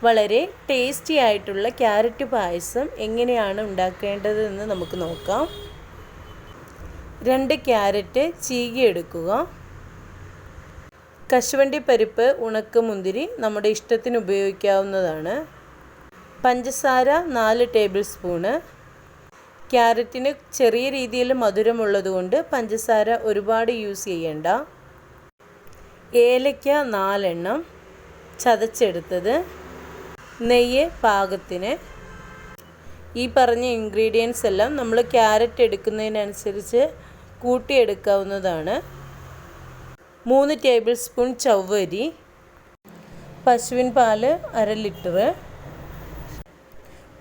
വളരെ ടേസ്റ്റി ആയിട്ടുള്ള ക്യാരറ്റ് പായസം എങ്ങനെയാണ് ഉണ്ടാക്കേണ്ടതെന്ന് നമുക്ക് നോക്കാം. 2 ക്യാരറ്റ് ചീകിയെടുക്കുക. കശുവണ്ടി പരിപ്പ്, ഉണക്കമുന്തിരി നമ്മുടെ ഇഷ്ടത്തിന് ഉപയോഗിക്കാവുന്നതാണ്. പഞ്ചസാര 4 ടേബിൾ സ്പൂണ്. ക്യാരറ്റിന് ചെറിയ രീതിയിൽ മധുരമുള്ളതുകൊണ്ട് പഞ്ചസാര ഒരുപാട് യൂസ് ചെയ്യേണ്ട. ഏലക്ക 4 എണ്ണം ചതച്ചെടുത്തത്. നെയ്യ് പാകത്തിന്. ഈ പറഞ്ഞ ഇൻഗ്രീഡിയൻസ് എല്ലാം നമ്മൾ ക്യാരറ്റ് എടുക്കുന്നതിനനുസരിച്ച് കൂട്ടിയെടുക്കാവുന്നതാണ്. 3 ടേബിൾ സ്പൂൺ ചവ്വരി. പശുവിൻ പാല് 1/2 ലിറ്റർ.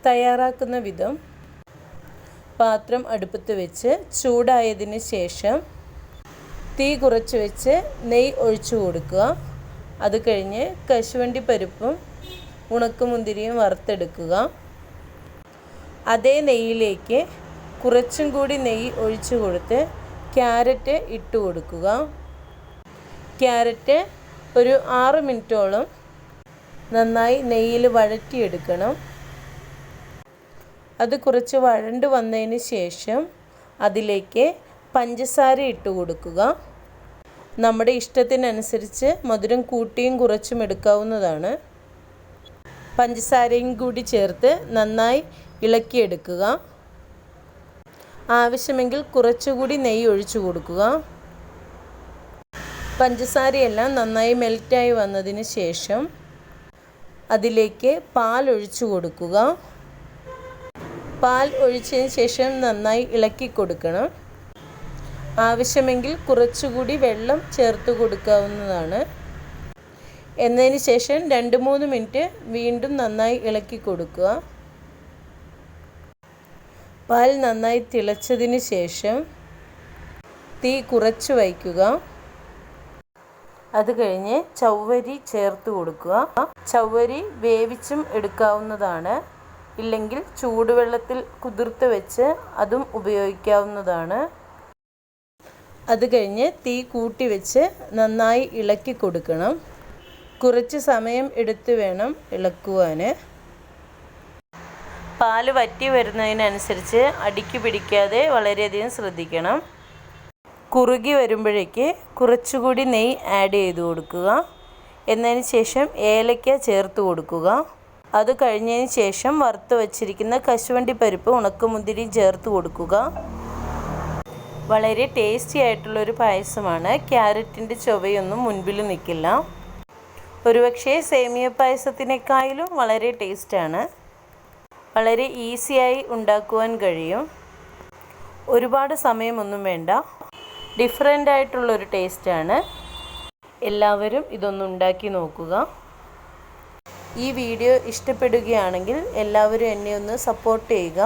തയ്യാറാക്കുന്ന വിധം: പാത്രം അടുപ്പത്ത് വെച്ച് ചൂടായതിന് ശേഷം തീ കുറച്ച് വെച്ച് നെയ്യ് ഒഴിച്ചു കൊടുക്കുക. അത് കഴിഞ്ഞ് കശുവണ്ടി പരിപ്പും ഉണക്കമുന്തിരിയും വറുത്തെടുക്കുക. അതേ നെയ്യിലേക്ക് കുറച്ചും കൂടി നെയ്യ് ഒഴിച്ചു കൊടുത്ത് ക്യാരറ്റ് ഇട്ട് കൊടുക്കുക. ക്യാരറ്റ് ഒരു 6 മിനിറ്റോളം നന്നായി നെയ്യിൽ വഴറ്റിയെടുക്കണം. അത് കുറച്ച് വഴണ്ട് വന്നതിന് ശേഷം അതിലേക്ക് പഞ്ചസാര ഇട്ട് കൊടുക്കുക. നമ്മുടെ ഇഷ്ടത്തിനനുസരിച്ച് മധുരം കൂട്ടിയും കുറച്ചും എടുക്കാവുന്നതാണ്. പഞ്ചസാരയും കൂടി ചേർത്ത് നന്നായി ഇളക്കിയെടുക്കുക. ആവശ്യമെങ്കിൽ കുറച്ചുകൂടി നെയ്യ് ഒഴിച്ചു കൊടുക്കുക. പഞ്ചസാരയെല്ലാം നന്നായി മെൽറ്റായി വന്നതിന് ശേഷം അതിലേക്ക് പാൽ ഒഴിച്ചു കൊടുക്കുക. പാൽ ഒഴിച്ചതിന് ശേഷം നന്നായി ഇളക്കി കൊടുക്കണം. ആവശ്യമെങ്കിൽ കുറച്ചുകൂടി വെള്ളം ചേർത്ത് കൊടുക്കാവുന്നതാണ്. എന്നതിന് ശേഷം 2-3 മിനിറ്റ് വീണ്ടും നന്നായി ഇളക്കി കൊടുക്കുക. പാൽ നന്നായി തിളച്ചതിന് ശേഷം തീ കുറച്ച് വയ്ക്കുക. അത് കഴിഞ്ഞ് ചവ്വരി ചേർത്ത് കൊടുക്കുക. ചവ്വരി വേവിച്ചും എടുക്കാവുന്നതാണ്. ഇല്ലെങ്കിൽ ചൂടുവെള്ളത്തിൽ കുതിർത്ത് വെച്ച് അതും ഉപയോഗിക്കാവുന്നതാണ്. അത് കഴിഞ്ഞ് തീ കൂട്ടി വെച്ച് നന്നായി ഇളക്കി കൊടുക്കണം. കുറച്ച് സമയം എടുത്ത് വേണം ഇളക്കുവാൻ. പാല് വറ്റി വരുന്നതിനനുസരിച്ച് അടിക്ക് പിടിക്കാതെ വളരെയധികം ശ്രദ്ധിക്കണം. കുറുകി വരുമ്പോഴേക്ക് കുറച്ചുകൂടി നെയ്യ് ആഡ് ചെയ്ത് കൊടുക്കുക. എന്നതിന് ശേഷം ഏലക്ക ചേർത്ത് കൊടുക്കുക. അത് കഴിഞ്ഞതിന് ശേഷം വറുത്ത് വച്ചിരിക്കുന്ന കശുവണ്ടി പരിപ്പ്, ഉണക്കമുന്തിരി ചേർത്ത് കൊടുക്കുക. വളരെ ടേസ്റ്റി ആയിട്ടുള്ളൊരു പായസമാണ്. ക്യാരറ്റിൻ്റെ ചൊവയൊന്നും മുൻപിൽ നിൽക്കില്ല. ഒരുപക്ഷെ സേമിയ പായസത്തിനേക്കാളും വളരെ ടേസ്റ്റാണ്. വളരെ ഈസിയായി ഉണ്ടാക്കുവാൻ കഴിയും. ഒരുപാട് സമയമൊന്നും വേണ്ട. ഡിഫറൻ്റ് ആയിട്ടുള്ളൊരു ടേസ്റ്റാണ്. എല്ലാവരും ഇതൊന്ന് ഉണ്ടാക്കി നോക്കുക. ഈ വീഡിയോ ഇഷ്ടപ്പെടുകയാണെങ്കിൽ എല്ലാവരും എന്നെ ഒന്ന് സപ്പോർട്ട് ചെയ്യുക.